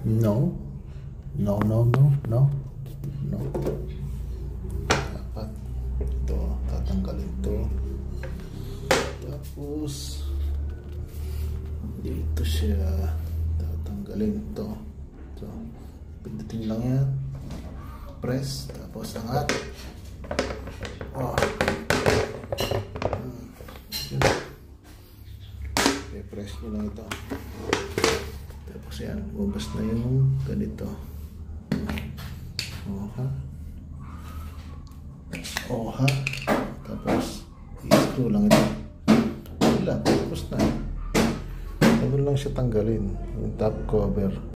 No. No, no, no, no. No. Dapat ito, tatanggalin to. Tapos dito siya tatanggalin to. So, pindutin lang yan. Press, tapos angat. Oh. Okay, press nyo lang ito. Tapos yan, bubas na yung ganito. Oha. Oha. Tapos i-screw lang ito. Wala, tapos na. Tapos lang siya tanggalin yung top cover.